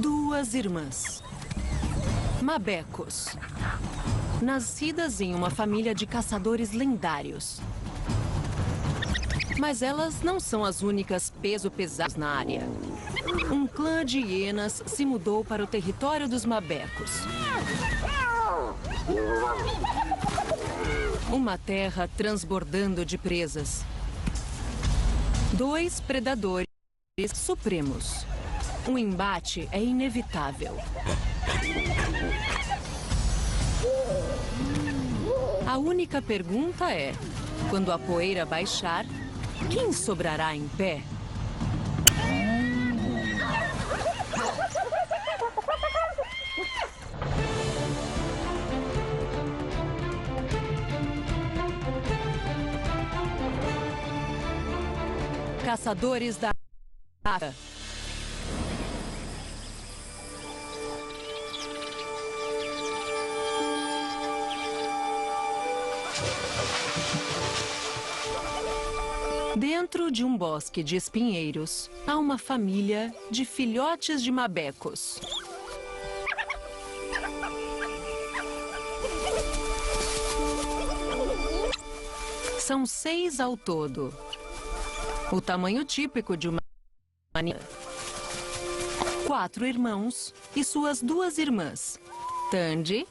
Duas irmãs, mabecos, nascidas em uma família de caçadores lendários. Mas elas não são as únicas peso pesados na área. Um clã de hienas se mudou para o território dos mabecos. Uma terra transbordando de presas. Dois predadores supremos. O embate é inevitável. A única pergunta é, quando a poeira baixar, quem sobrará em pé? Caçadores da África. Dentro de um bosque de espinheiros, há uma família de filhotes de mabecos. São 6 ao todo. O tamanho típico de uma maninha. 4 irmãos e suas 2 irmãs, Tandy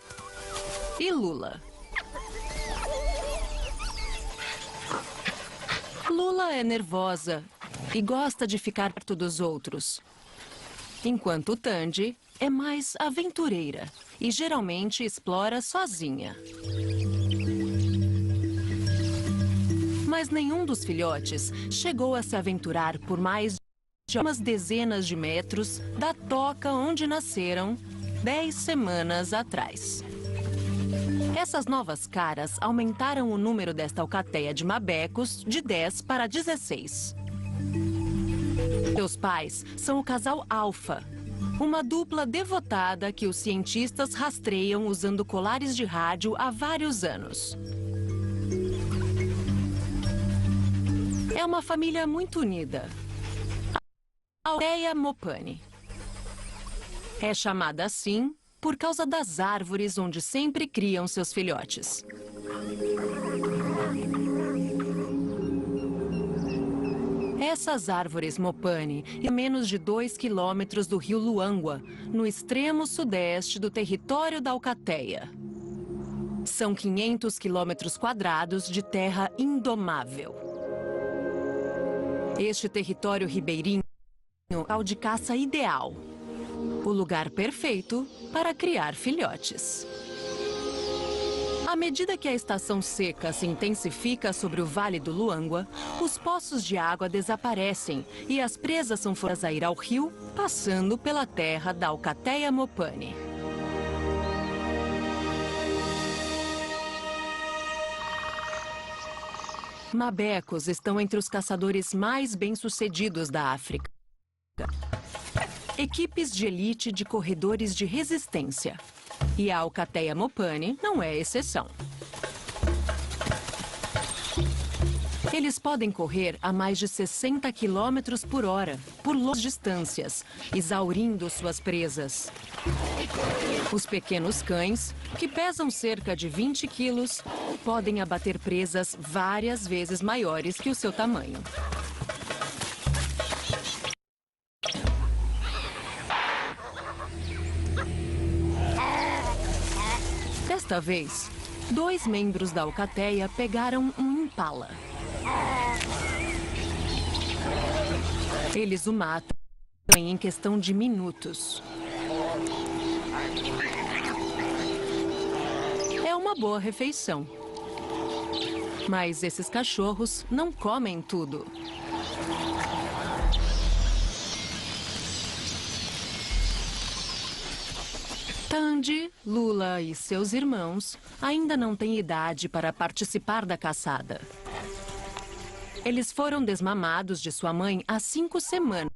e Lula. Lula é nervosa e gosta de ficar perto dos outros, enquanto Tandy é mais aventureira e geralmente explora sozinha. Mas nenhum dos filhotes chegou a se aventurar por mais de umas dezenas de metros da toca onde nasceram 10 semanas atrás. Essas novas caras aumentaram o número desta alcateia de mabecos de 10 para 16. Seus pais são o casal Alfa, uma dupla devotada que os cientistas rastreiam usando colares de rádio há vários anos. É uma família muito unida. A alcateia Mopane. É chamada assim por causa das árvores onde sempre criam seus filhotes. Essas árvores Mopane a menos de 2 quilômetros do rio Luangwa, no extremo sudeste do território da alcateia. São 500 quilômetros quadrados de terra indomável. Este território ribeirinho é o local de caça ideal. O lugar perfeito para criar filhotes. À medida que a estação seca se intensifica sobre o Vale do Luangwa, os poços de água desaparecem e as presas são forçadas a ir ao rio, passando pela terra da alcateia Mopane. Mabecos estão entre os caçadores mais bem-sucedidos da África. Equipes de elite de corredores de resistência. E a alcateia Mopane não é exceção. Eles podem correr a mais de 60 quilômetros por hora, por longas distâncias, exaurindo suas presas. Os pequenos cães, que pesam cerca de 20 quilos, podem abater presas várias vezes maiores que o seu tamanho. Desta vez, 2 membros da alcateia pegaram um impala. Eles o matam em questão de minutos. É uma boa refeição. Mas esses cachorros não comem tudo. Tandy, Lula e seus irmãos ainda não têm idade para participar da caçada. Eles foram desmamados de sua mãe há 5 semanas.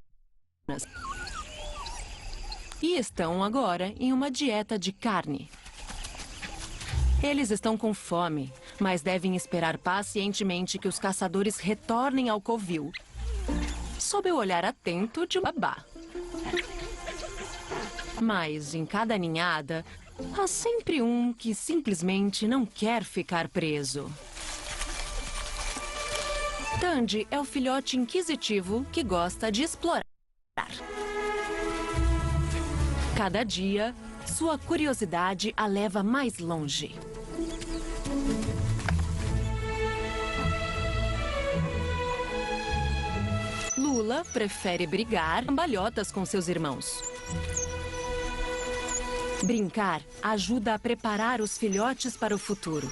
E estão agora em uma dieta de carne. Eles estão com fome, mas devem esperar pacientemente que os caçadores retornem ao covil, sob o olhar atento de um babá. Mas em cada ninhada, há sempre um que simplesmente não quer ficar preso. Tandy é o filhote inquisitivo que gosta de explorar. Cada dia, sua curiosidade a leva mais longe. Lula prefere brigar cambalhotas com seus irmãos. Brincar ajuda a preparar os filhotes para o futuro.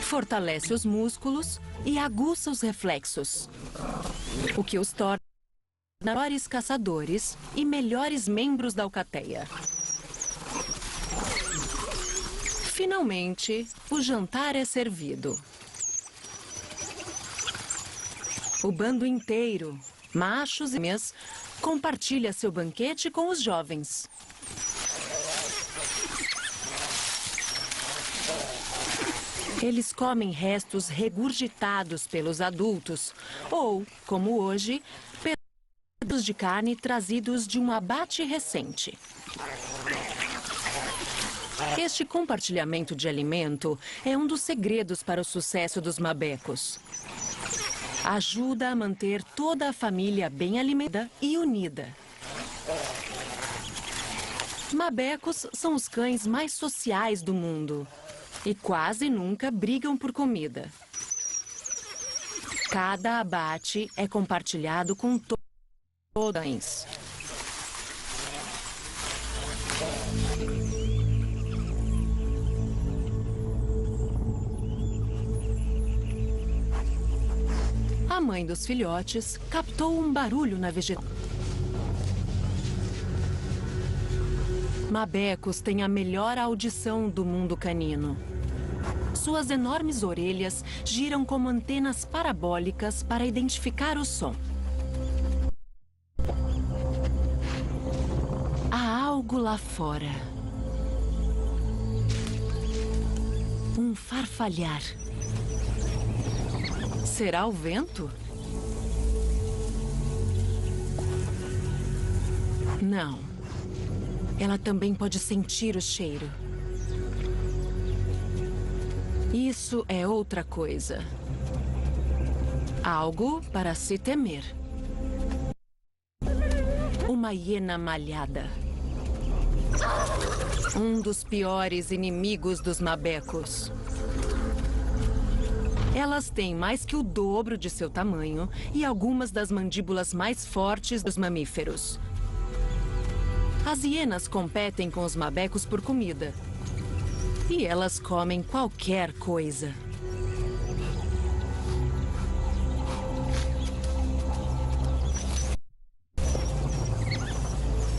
Fortalece os músculos e aguça os reflexos, o que os torna melhores caçadores e melhores membros da alcateia. Finalmente, o jantar é servido. O bando inteiro, machos e fêmeas, compartilha seu banquete com os jovens. Eles comem restos regurgitados pelos adultos ou, como hoje, pedaços de carne trazidos de um abate recente. Este compartilhamento de alimento é um dos segredos para o sucesso dos mabecos. Ajuda a manter toda a família bem alimentada e unida. Mabecos são os cães mais sociais do mundo e quase nunca brigam por comida. Cada abate é compartilhado com todos os cães. A mãe dos filhotes captou um barulho na vegetação. Mabecos têm a melhor audição do mundo canino. Suas enormes orelhas giram como antenas parabólicas para identificar o som. Há algo lá fora. Um farfalhar. Será o vento? Não. Ela também pode sentir o cheiro. Isso é outra coisa. Algo para se temer. Uma hiena malhada. Um dos piores inimigos dos mabecos. Elas têm mais que o dobro de seu tamanho e algumas das mandíbulas mais fortes dos mamíferos. As hienas competem com os mabecos por comida. E elas comem qualquer coisa.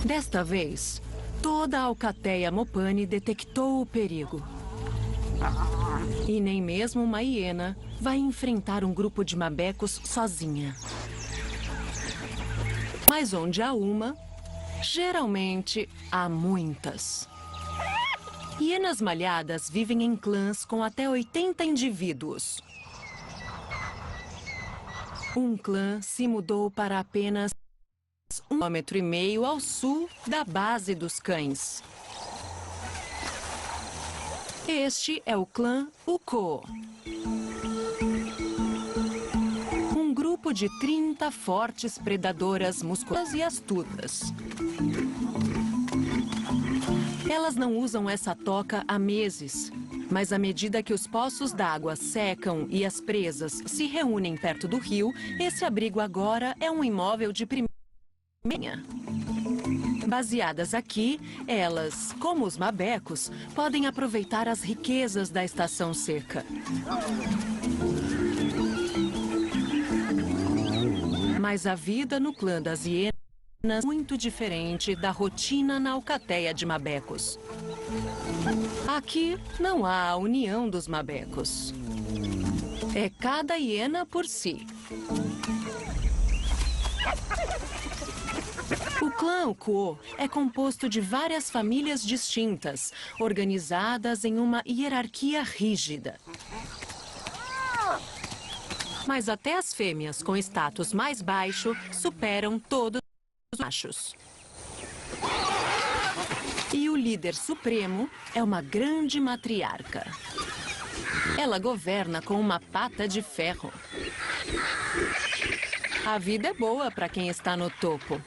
Desta vez, toda a alcateia Mopane detectou o perigo. E nem mesmo uma hiena vai enfrentar um grupo de mabecos sozinha. Mas onde há uma, geralmente há muitas. Hienas malhadas vivem em clãs com até 80 indivíduos. Um clã se mudou para apenas 1,5 km ao sul da base dos cães. Este é o clã Ukko. Um grupo de 30 fortes predadoras musculosas e astutas. Elas não usam essa toca há meses, mas à medida que os poços d'água secam e as presas se reúnem perto do rio, esse abrigo agora é um imóvel de primeira. Baseadas aqui, elas, como os mabecos, podem aproveitar as riquezas da estação seca. Mas a vida no clã das hienas é muito diferente da rotina na alcateia de mabecos. Aqui não há a união dos mabecos. É cada hiena por si. O clã Ukko é composto de várias famílias distintas, organizadas em uma hierarquia rígida. Mas até as fêmeas com status mais baixo superam todos os machos. E o líder supremo é uma grande matriarca. Ela governa com uma pata de ferro. A vida é boa para quem está no topo.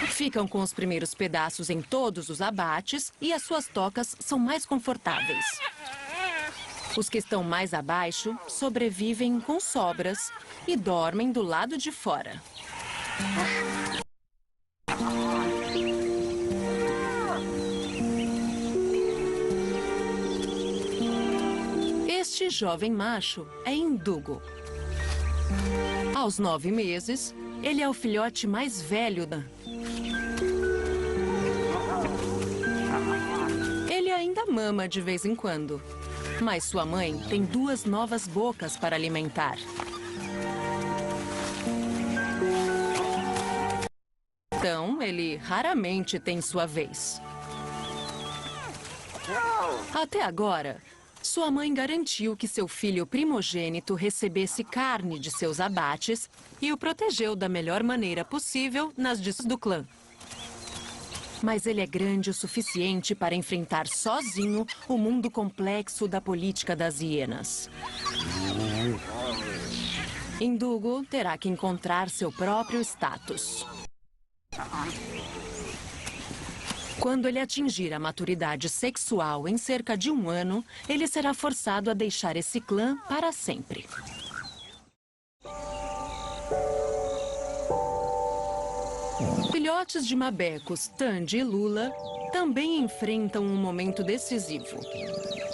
Ficam com os primeiros pedaços em todos os abates e as suas tocas são mais confortáveis. Os que estão mais abaixo sobrevivem com sobras e dormem do lado de fora. Este jovem macho é Indugo. Aos 9 meses, ele é o filhote mais velho da... Ele ainda mama de vez em quando, mas sua mãe tem 2 novas bocas para alimentar. Então, ele raramente tem sua vez. Até agora, sua mãe garantiu que seu filho primogênito recebesse carne de seus abates e o protegeu da melhor maneira possível nas disputas do clã. Mas ele é grande o suficiente para enfrentar sozinho o mundo complexo da política das hienas. Indugo terá que encontrar seu próprio status. Quando ele atingir a maturidade sexual em cerca de 1 ano, ele será forçado a deixar esse clã para sempre. Filhotes de mabecos, Tandy e Lula, também enfrentam um momento decisivo.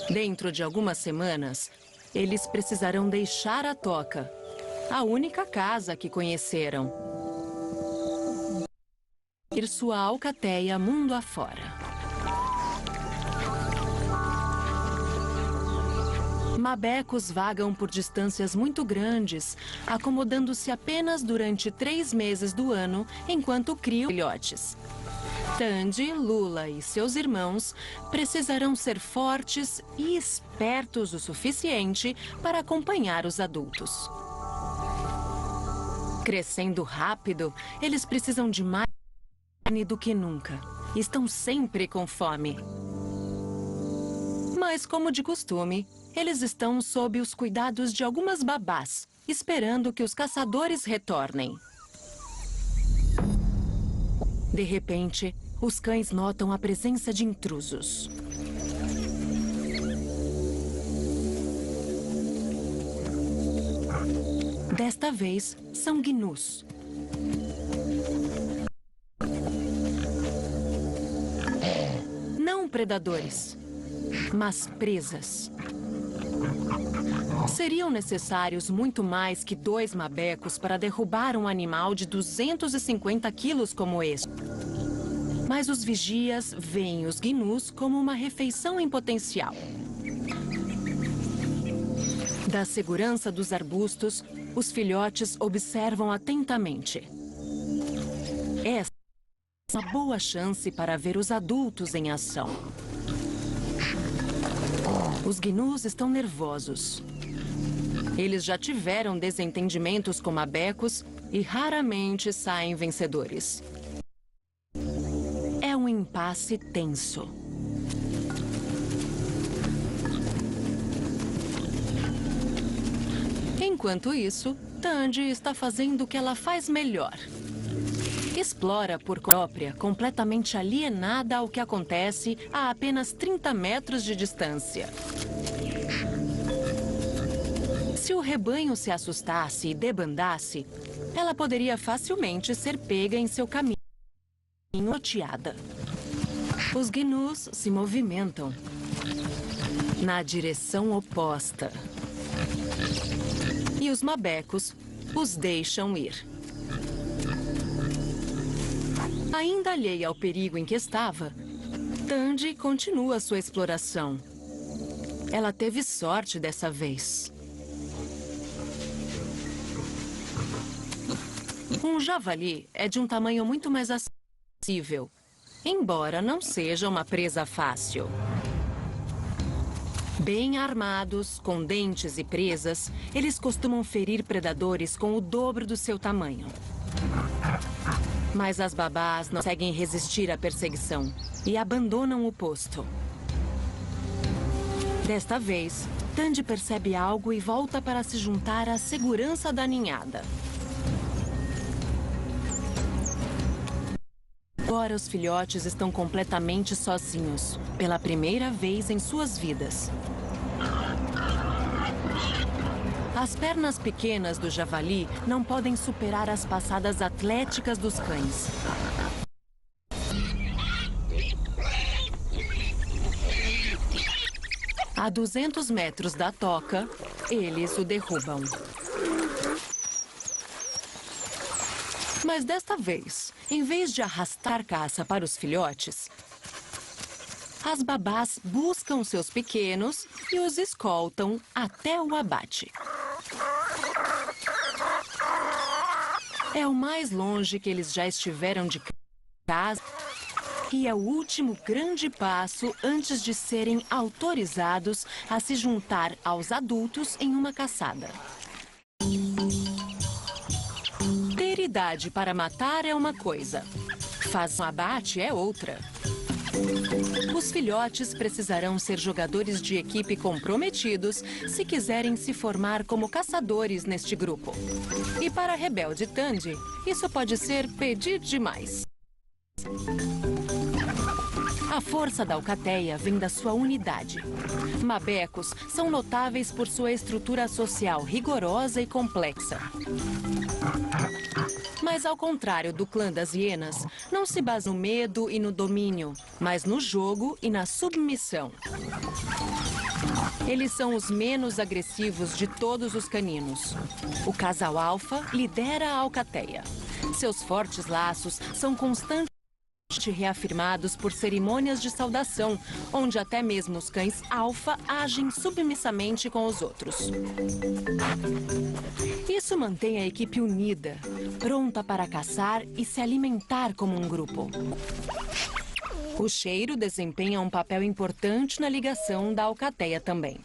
Dentro de algumas semanas, eles precisarão deixar a toca, a única casa que conheceram. Ir sua alcateia mundo afora. Mabecos vagam por distâncias muito grandes, acomodando-se apenas durante 3 meses do ano, enquanto criam filhotes. Tandy, Lula e seus irmãos precisarão ser fortes e espertos o suficiente para acompanhar os adultos. Crescendo rápido, eles precisam de mais carne do que nunca. Estão sempre com fome. Mas, como de costume, eles estão sob os cuidados de algumas babás, esperando que os caçadores retornem. De repente, os cães notam a presença de intrusos. Desta vez, são gnus. Não predadores, mas presas. Seriam necessários muito mais que 2 mabecos para derrubar um animal de 250 quilos como este. Mas os vigias veem os gnus como uma refeição em potencial. Da segurança dos arbustos, os filhotes observam atentamente. Essa é uma boa chance para ver os adultos em ação. Os gnus estão nervosos. Eles já tiveram desentendimentos com mabecos e raramente saem vencedores. É um impasse tenso. Enquanto isso, Tandy está fazendo o que ela faz melhor. Explora por própria, completamente alienada ao que acontece a apenas 30 metros de distância. Se o rebanho se assustasse e debandasse, ela poderia facilmente ser pega em seu caminho, noteada. Os gnus se movimentam na direção oposta. E os mabecos os deixam ir. Ainda alheia ao perigo em que estava, Tandy continua sua exploração. Ela teve sorte dessa vez. Um javali é de um tamanho muito mais acessível, embora não seja uma presa fácil. Bem armados, com dentes e presas, eles costumam ferir predadores com o dobro do seu tamanho. Mas as babás não conseguem resistir à perseguição e abandonam o posto. Desta vez, Tandy percebe algo e volta para se juntar à segurança da ninhada. Agora os filhotes estão completamente sozinhos, pela primeira vez em suas vidas. As pernas pequenas do javali não podem superar as passadas atléticas dos cães. A 200 metros da toca, eles o derrubam. Mas desta vez, em vez de arrastar caça para os filhotes, as babás buscam seus pequenos e os escoltam até o abate. É o mais longe que eles já estiveram de casa e é o último grande passo antes de serem autorizados a se juntar aos adultos em uma caçada. Ter idade para matar é uma coisa, fazer um abate é outra. Os filhotes precisarão ser jogadores de equipe comprometidos se quiserem se formar como caçadores neste grupo. E para a rebelde Tandy, isso pode ser pedir demais. A força da alcateia vem da sua unidade. Mabecos são notáveis por sua estrutura social rigorosa e complexa. Mas ao contrário do clã das hienas, não se basa no medo e no domínio, mas no jogo e na submissão. Eles são os menos agressivos de todos os caninos. O casal alfa lidera a alcateia. Seus fortes laços são constantemente reafirmados por cerimônias de saudação, onde até mesmo os cães alfa agem submissamente com os outros. Isso mantém a equipe unida, pronta para caçar e se alimentar como um grupo. O cheiro desempenha um papel importante na ligação da alcateia também.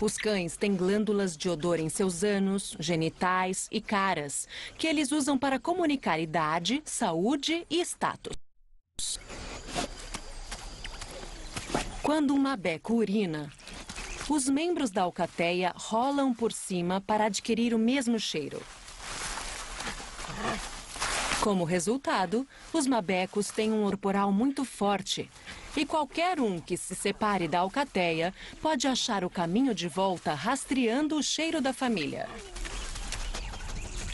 Os cães têm glândulas de odor em seus ânos, genitais e caras, que eles usam para comunicar idade, saúde e status. Quando um mabeco urina, os membros da alcateia rolam por cima para adquirir o mesmo cheiro. Como resultado, os mabecos têm um corporal muito forte e qualquer um que se separe da alcateia pode achar o caminho de volta rastreando o cheiro da família.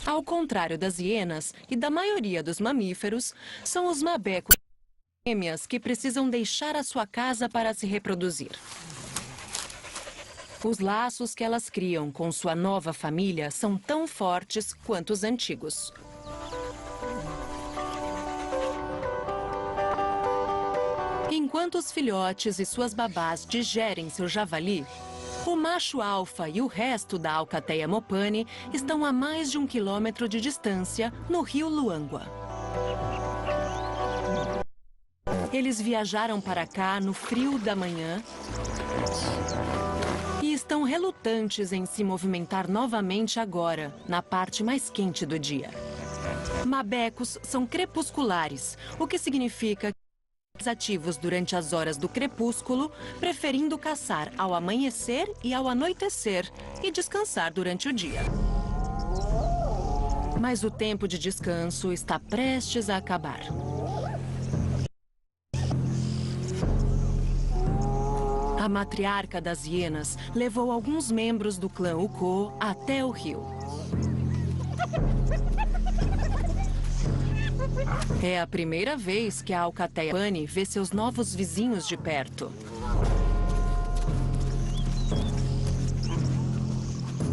Ao contrário das hienas e da maioria dos mamíferos, são os mabecos fêmeas que precisam deixar a sua casa para se reproduzir. Os laços que elas criam com sua nova família são tão fortes quanto os antigos. Enquanto os filhotes e suas babás digerem seu javali, o macho alfa e o resto da alcateia Mopane estão a mais de 1 quilômetro de distância no rio Luangwa. Eles viajaram para cá no frio da manhã e estão relutantes em se movimentar novamente agora, na parte mais quente do dia. Mabecos são crepusculares, o que significa que são ativos durante as horas do crepúsculo, preferindo caçar ao amanhecer e ao anoitecer e descansar durante o dia. Mas o tempo de descanso está prestes a acabar. A matriarca das hienas levou alguns membros do clã Ukko até o rio. É a primeira vez que a alcateia Mopane vê seus novos vizinhos de perto.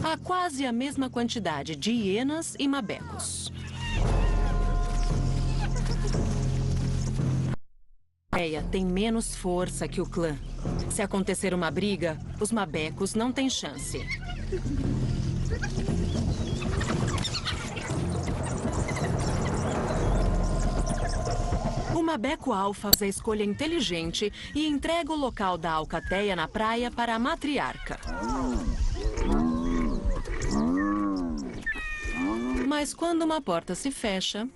Há quase a mesma quantidade de hienas e mabecos. A alcateia tem menos força que o clã. Se acontecer uma briga, os mabecos não têm chance. O mabeco alfa faz a escolha inteligente e entrega o local da alcateia na praia para a matriarca. Mas quando uma porta se fecha,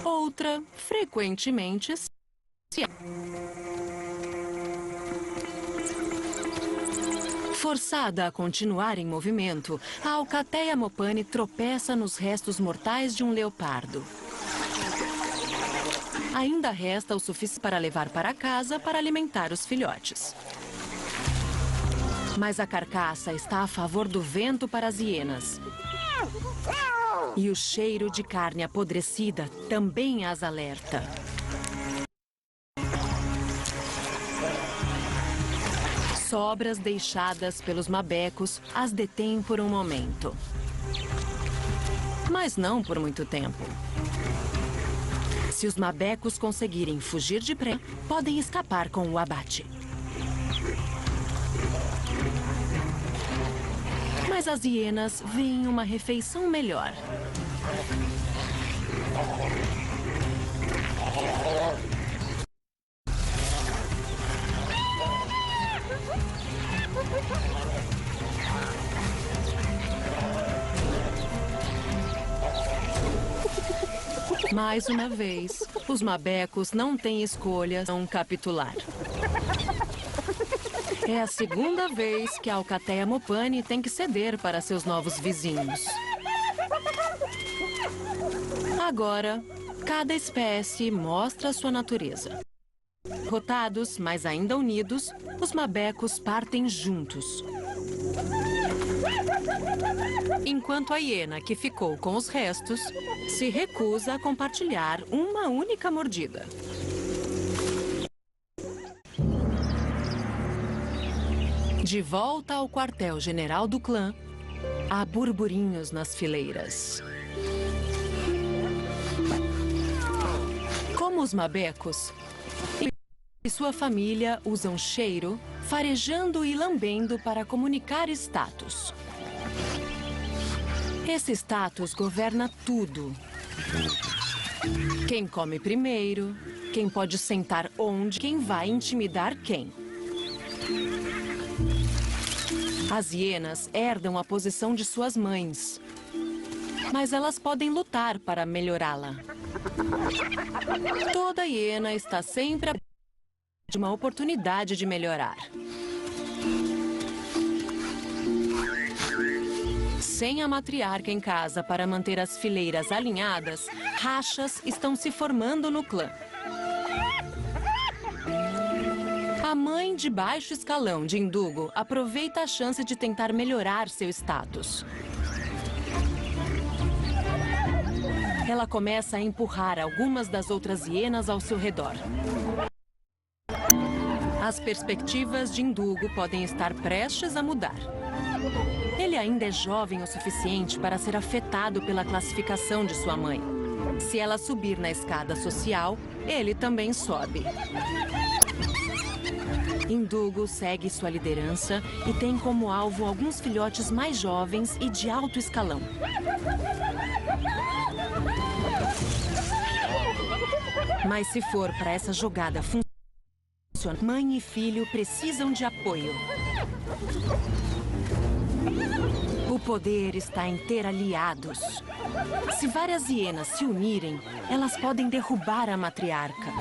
Outra, frequentemente, forçada a continuar em movimento, a Alcateia mopane tropeça nos restos mortais de um leopardo. Ainda resta o suficiente para levar para casa para alimentar os filhotes. Mas a carcaça está a favor do vento para as hienas. E o cheiro de carne apodrecida também as alerta. Sobras deixadas pelos mabecos as detêm por um momento. Mas não por muito tempo. Se os mabecos conseguirem fugir de pré, podem escapar com o abate. Mas as hienas veem uma refeição melhor. Mais uma vez, os mabecos não têm escolha, não capitular. É a segunda vez que a Alcateia mopane tem que ceder para seus novos vizinhos. Agora, cada espécie mostra sua natureza. Derrotados, mas ainda unidos, os mabecos partem juntos. Enquanto a hiena que ficou com os restos se recusa a compartilhar uma única mordida. De volta ao quartel-general do clã, há burburinhos nas fileiras. Como os mabecos e sua família usam cheiro, farejando e lambendo para comunicar status. Esse status governa tudo. Quem come primeiro, quem pode sentar onde, quem vai intimidar quem. As hienas herdam a posição de suas mães, mas elas podem lutar para melhorá-la. Toda hiena está sempre à de uma oportunidade de melhorar. Sem a matriarca em casa para manter as fileiras alinhadas, rachas estão se formando no clã. A mãe de baixo escalão de Indugo aproveita a chance de tentar melhorar seu status. Ela começa a empurrar algumas das outras hienas ao seu redor. As perspectivas de Indugo podem estar prestes a mudar. Ele ainda é jovem o suficiente para ser afetado pela classificação de sua mãe. Se ela subir na escada social, ele também sobe. Indugo segue sua liderança e tem como alvo alguns filhotes mais jovens e de alto escalão. Mas se for para essa jogada funcionar, mãe e filho precisam de apoio. O poder está em ter aliados. Se várias hienas se unirem, elas podem derrubar a matriarca.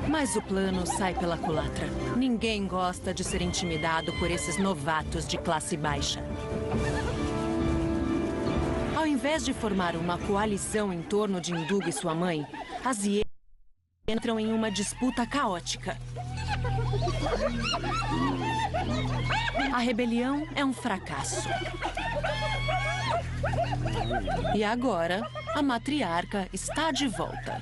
Mas o plano sai pela culatra. Ninguém gosta de ser intimidado por esses novatos de classe baixa. Ao invés de formar uma coalizão em torno de Indugo e sua mãe, as hienas entram em uma disputa caótica. A rebelião é um fracasso. E agora, a matriarca está de volta.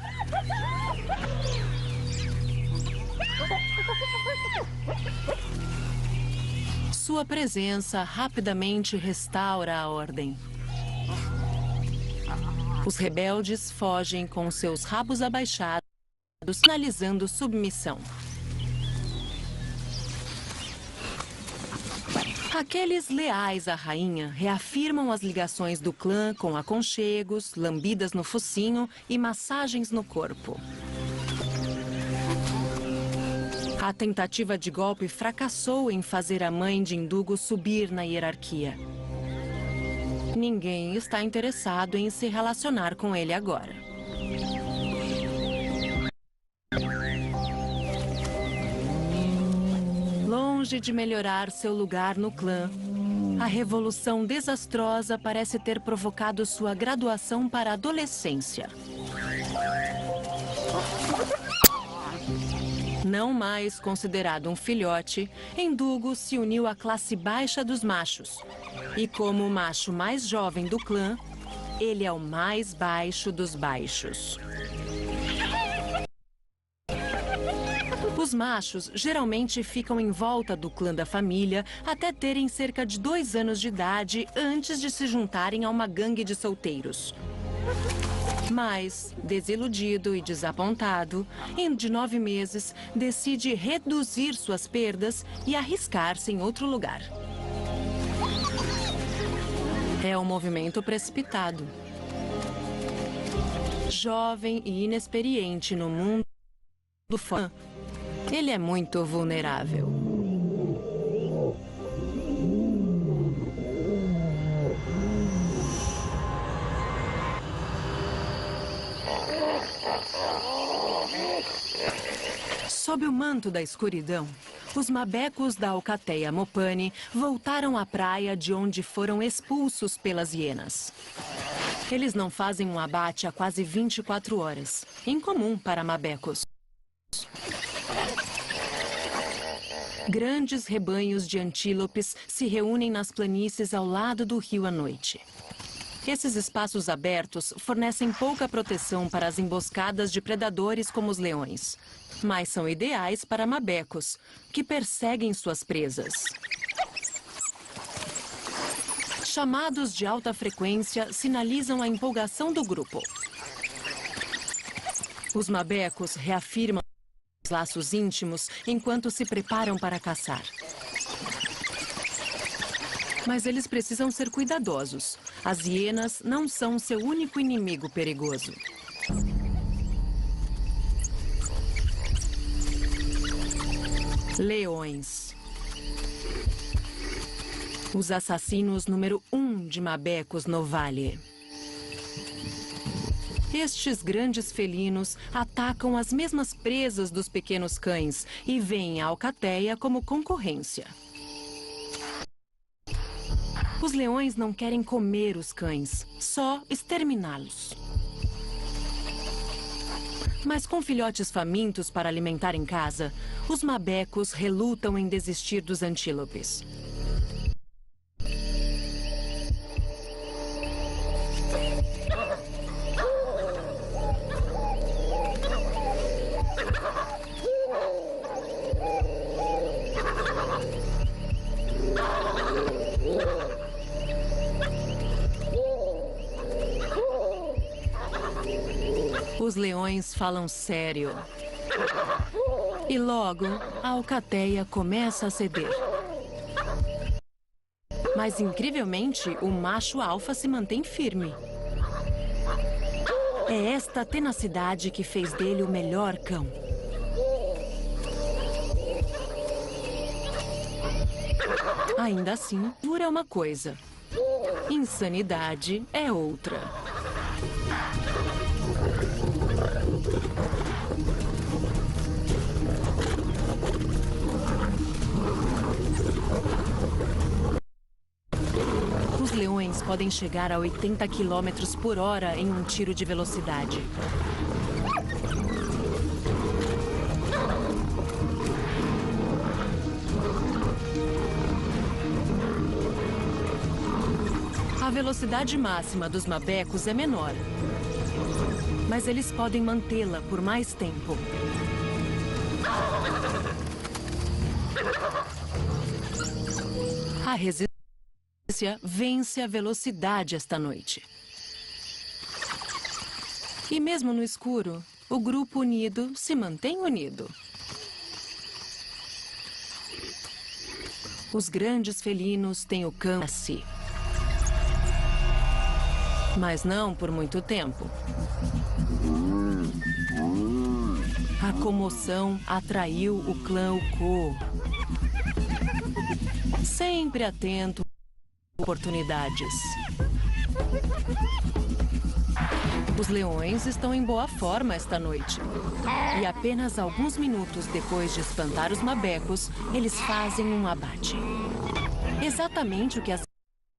Sua presença rapidamente restaura a ordem. Os rebeldes fogem com seus rabos abaixados, sinalizando submissão. Aqueles leais à rainha reafirmam as ligações do clã com aconchegos, lambidas no focinho e massagens no corpo. A tentativa de golpe fracassou em fazer a mãe de Indugo subir na hierarquia. Ninguém está interessado em se relacionar com ele agora. Longe de melhorar seu lugar no clã, a revolução desastrosa parece ter provocado sua graduação para a adolescência. Não mais considerado um filhote, Endugo se uniu à classe baixa dos machos. E como o macho mais jovem do clã, ele é o mais baixo dos baixos. Os machos geralmente ficam em volta do clã da família até terem cerca de 2 anos de idade antes de se juntarem a uma gangue de solteiros. Mas, desiludido e desapontado, em de 9 meses, decide reduzir suas perdas e arriscar-se em outro lugar. É um movimento precipitado. Jovem e inexperiente no mundo do fã, ele é muito vulnerável. Sob o manto da escuridão, os mabecos da alcateia Mopane voltaram à praia de onde foram expulsos pelas hienas. Eles não fazem um abate há quase 24 horas, incomum para mabecos. Grandes rebanhos de antílopes se reúnem nas planícies ao lado do rio à noite. Esses espaços abertos fornecem pouca proteção para as emboscadas de predadores como os leões, mas são ideais para mabecos, que perseguem suas presas. Chamados de alta frequência sinalizam a empolgação do grupo. Os mabecos reafirmam os laços íntimos enquanto se preparam para caçar. Mas eles precisam ser cuidadosos. As hienas não são seu único inimigo perigoso. Leões. Os assassinos número 1 de mabecos no vale. Estes grandes felinos atacam as mesmas presas dos pequenos cães e veem a alcateia como concorrência. Os leões não querem comer os cães, só exterminá-los. Mas com filhotes famintos para alimentar em casa, os mabecos relutam em desistir dos antílopes. Os leões falam sério. E logo, a alcateia começa a ceder. Mas, incrivelmente, o macho alfa se mantém firme. É esta tenacidade que fez dele o melhor cão. Ainda assim, pura é uma coisa. Insanidade é outra. Os leões podem chegar a 80 km por hora em um tiro de velocidade. A velocidade máxima dos mabecos é menor, mas eles podem mantê-la por mais tempo. A resistência vence a velocidade esta noite. E mesmo no escuro, o grupo unido se mantém unido. Os grandes felinos têm o cão a si. Mas não por muito tempo. A comoção atraiu o clã Uko. Sempre atento a oportunidades. Os leões estão em boa forma esta noite. E apenas alguns minutos depois de espantar os mabecos, eles fazem um abate. Exatamente o que as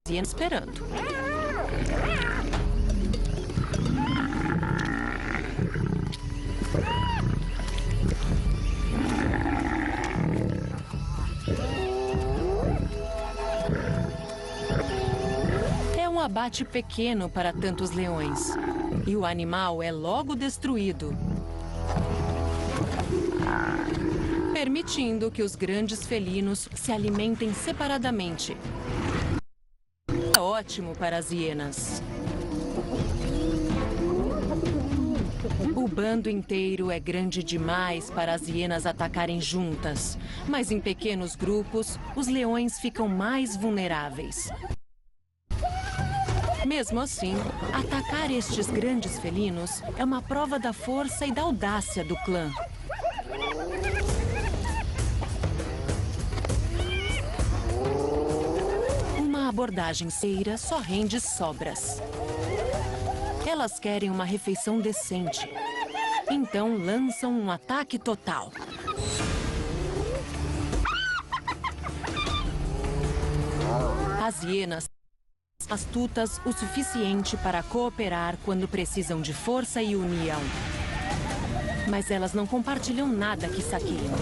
hienas esperando. É um abate pequeno para tantos leões. E o animal é logo destruído, permitindo que os grandes felinos se alimentem separadamente. É ótimo para as hienas. O bando inteiro é grande demais para as hienas atacarem juntas, mas em pequenos grupos, os leões ficam mais vulneráveis. Mesmo assim, atacar estes grandes felinos é uma prova da força e da audácia do clã. Uma abordagem ceira só rende sobras. Elas querem uma refeição decente. Então lançam um ataque total. As hienas são astutas o suficiente para cooperar quando precisam de força e união. Mas elas não compartilham nada que saqueiam.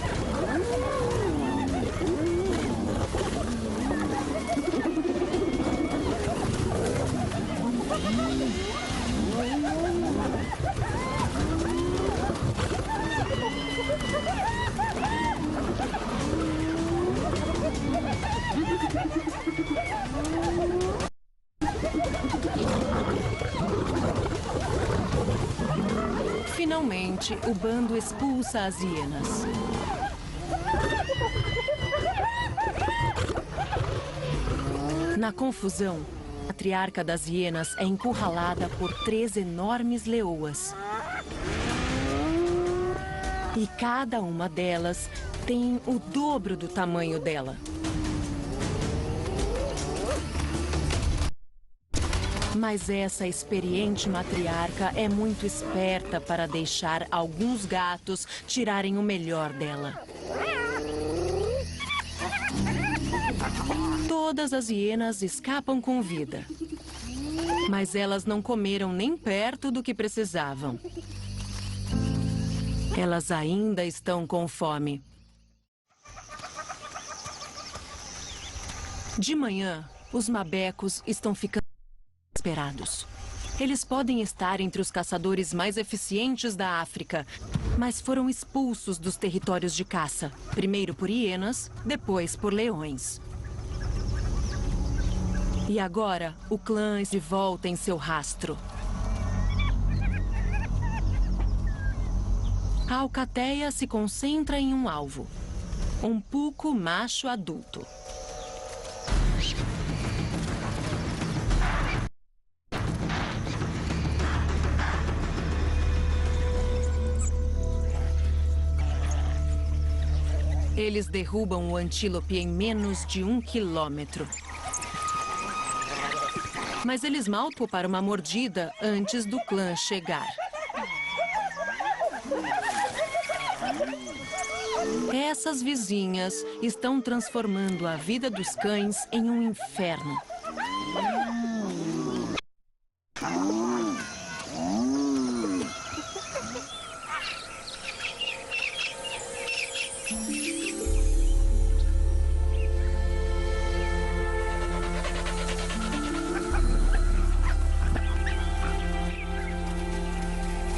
Finalmente, o bando expulsa as hienas. Na confusão, a matriarca das hienas é encurralada por 3 enormes leoas. E cada uma delas tem o dobro do tamanho dela. Mas essa experiente matriarca é muito esperta para deixar alguns gatos tirarem o melhor dela. Todas as hienas escapam com vida. Mas elas não comeram nem perto do que precisavam. Elas ainda estão com fome. De manhã, os mabecos estão ficando desesperados. Eles podem estar entre os caçadores mais eficientes da África, mas foram expulsos dos territórios de caça. Primeiro por hienas, depois por leões. E agora, o clã está de volta em seu rastro. A alcateia se concentra em um alvo. Um puco macho adulto. Eles derrubam o antílope em menos de 1 quilômetro. Mas eles mal pouparam uma mordida antes do clã chegar. Essas vizinhas estão transformando a vida dos cães em um inferno.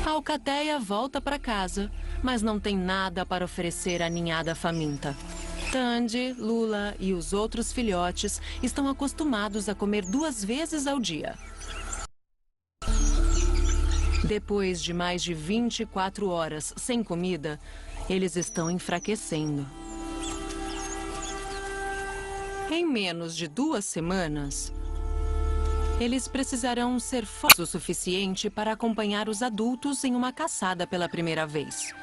A alcateia volta para casa, mas não tem nada para oferecer à ninhada faminta. Tandy, Lula e os outros filhotes estão acostumados a comer 2 vezes ao dia. Depois de mais de 24 horas sem comida, eles estão enfraquecendo. Em menos de 2 semanas, eles precisarão ser fortes o suficiente para acompanhar os adultos em uma caçada pela primeira vez.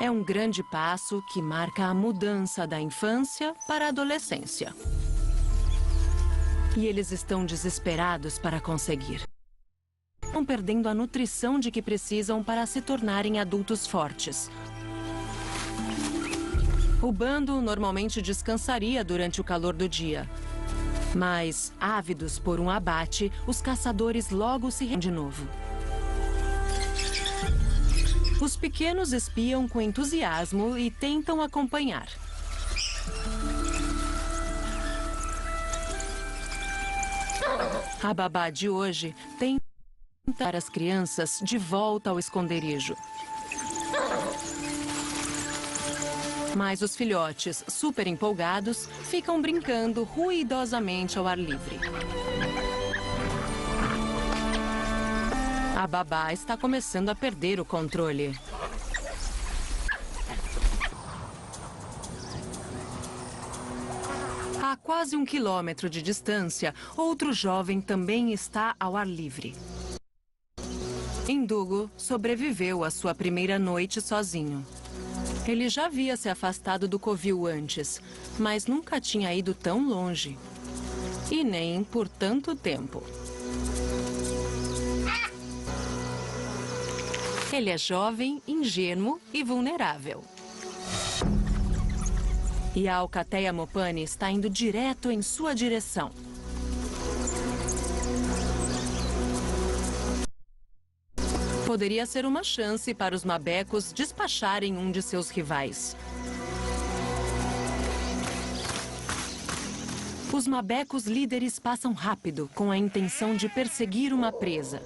É um grande passo que marca a mudança da infância para a adolescência. E eles estão desesperados para conseguir. Estão perdendo a nutrição de que precisam para se tornarem adultos fortes. O bando normalmente descansaria durante o calor do dia. Mas, ávidos por um abate, os caçadores logo se rendem de novo. Os pequenos espiam com entusiasmo e tentam acompanhar. A babá de hoje tenta levar as crianças de volta ao esconderijo. Mas os filhotes, super empolgados, ficam brincando ruidosamente ao ar livre. A babá está começando a perder o controle. A quase 1 quilômetro de distância, outro jovem também está ao ar livre. Ndugu sobreviveu à sua primeira noite sozinho. Ele já havia se afastado do covil antes, mas nunca tinha ido tão longe. E nem por tanto tempo. Ele é jovem, ingênuo e vulnerável. E a alcateia Mopane está indo direto em sua direção. Poderia ser uma chance para os mabecos despacharem um de seus rivais. Os mabecos líderes passam rápido, com a intenção de perseguir uma presa.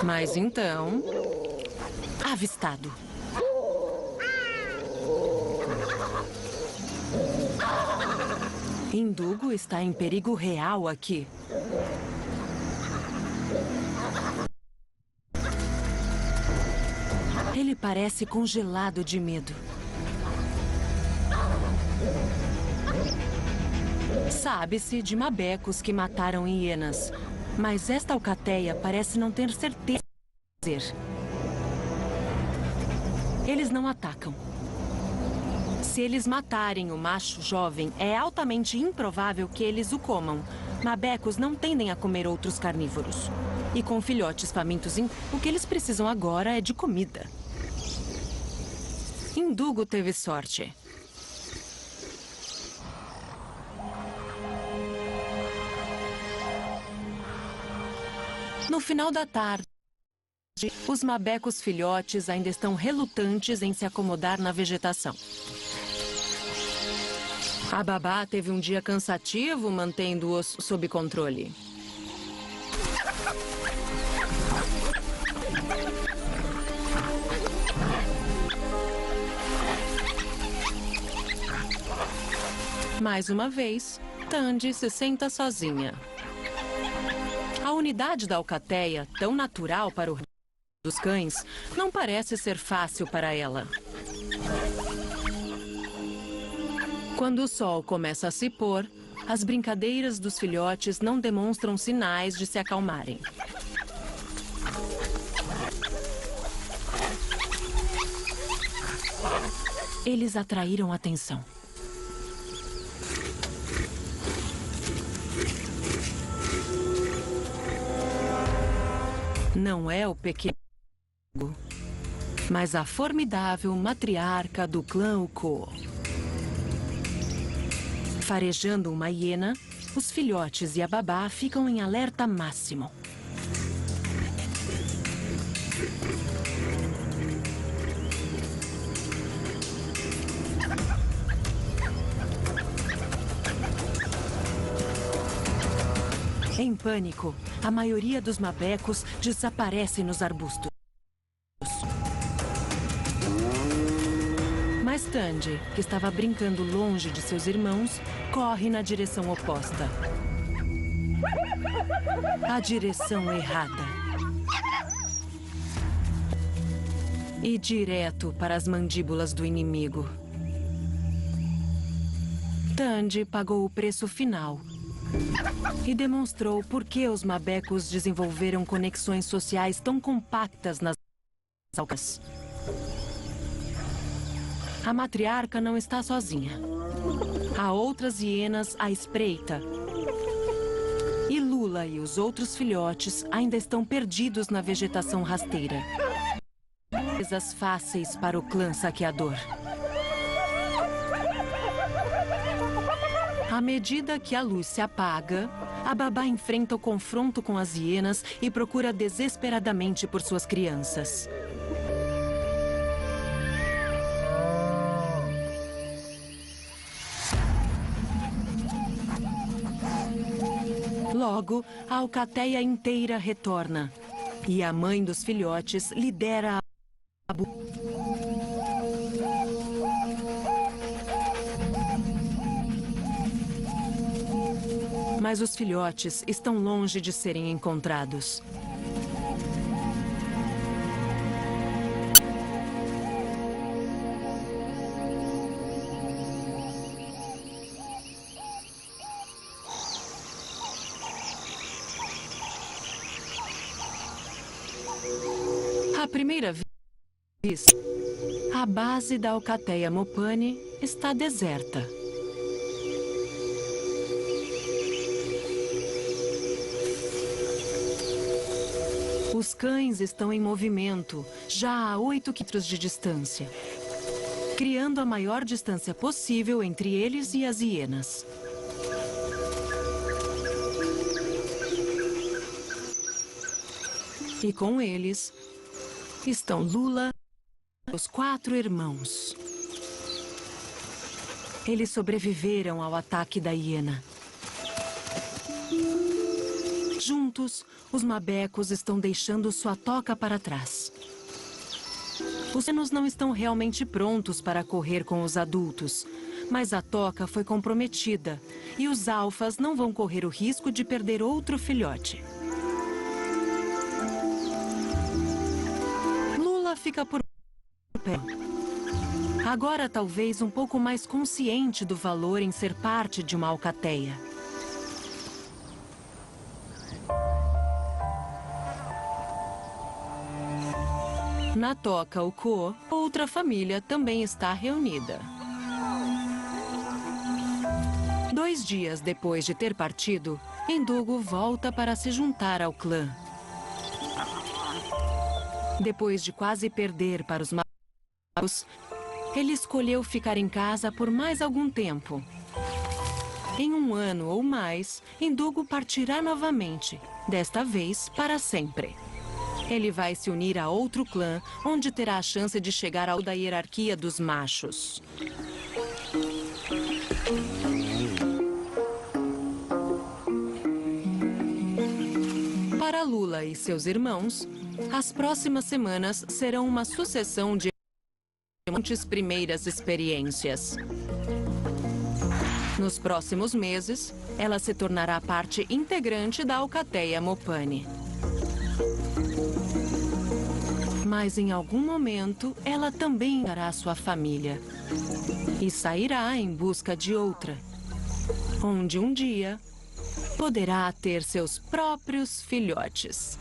Mas então... avistado. Ndugu está em perigo real aqui. Ele parece congelado de medo. Sabe-se de mabecos que mataram hienas, mas esta alcateia parece não ter certeza de fazer. Eles não atacam. Se eles matarem o macho jovem, é altamente improvável que eles o comam. Mabecos não tendem a comer outros carnívoros. E com filhotes famintos, o que eles precisam agora é de comida. Ndugu teve sorte. No final da tarde, os mabecos filhotes ainda estão relutantes em se acomodar na vegetação. A babá teve um dia cansativo mantendo-os sob controle. Mais uma vez, Tandy se senta sozinha. A unidade da alcateia, tão natural para o dos cães, não parece ser fácil para ela. Quando o sol começa a se pôr, as brincadeiras dos filhotes não demonstram sinais de se acalmarem. Eles atraíram atenção. Não é o pequeno, mas a formidável matriarca do clã Ukko. Farejando uma hiena, os filhotes e a babá ficam em alerta máximo. Em pânico, a maioria dos mabecos desaparece nos arbustos. Mas Tandy, que estava brincando longe de seus irmãos, corre na direção oposta. A direção errada. E direto para as mandíbulas do inimigo. Tandy pagou o preço final. E demonstrou por que os mabecos desenvolveram conexões sociais tão compactas nas alcas. A matriarca não está sozinha. Há outras hienas à espreita. Lula e os outros filhotes ainda estão perdidos na vegetação rasteira. Presas fáceis para o clã saqueador. À medida que a luz se apaga, a babá enfrenta o confronto com as hienas e procura desesperadamente por suas crianças. Logo, a alcateia inteira retorna. E a mãe dos filhotes lidera a Mas os filhotes estão longe de serem encontrados. À primeira vista, a base da alcateia Mopane está deserta. Os cães estão em movimento, já a 8 quilômetros de distância, criando a maior distância possível entre eles e as hienas. E com eles estão Lula e os 4 irmãos. Eles sobreviveram ao ataque da hiena. Juntos, os mabecos estão deixando sua toca para trás. Os pequenos não estão realmente prontos para correr com os adultos, mas a toca foi comprometida e os alfas não vão correr o risco de perder outro filhote. Lula fica por pé. Agora talvez um pouco mais consciente do valor em ser parte de uma alcateia. Na toca Ukô, outra família também está reunida. 2 dias depois de ter partido, Endugo volta para se juntar ao clã. Depois de quase perder para os mabecos, ele escolheu ficar em casa por mais algum tempo. Em 1 ano ou mais, Endugo partirá novamente, desta vez para sempre. Ele vai se unir a outro clã, onde terá a chance de chegar ao da hierarquia dos machos. Para Lula e seus irmãos, as próximas semanas serão uma sucessão de muitas primeiras experiências. Nos próximos meses, ela se tornará parte integrante da alcateia Mopane. Mas em algum momento, ela também dará sua família. E sairá em busca de outra, onde um dia poderá ter seus próprios filhotes.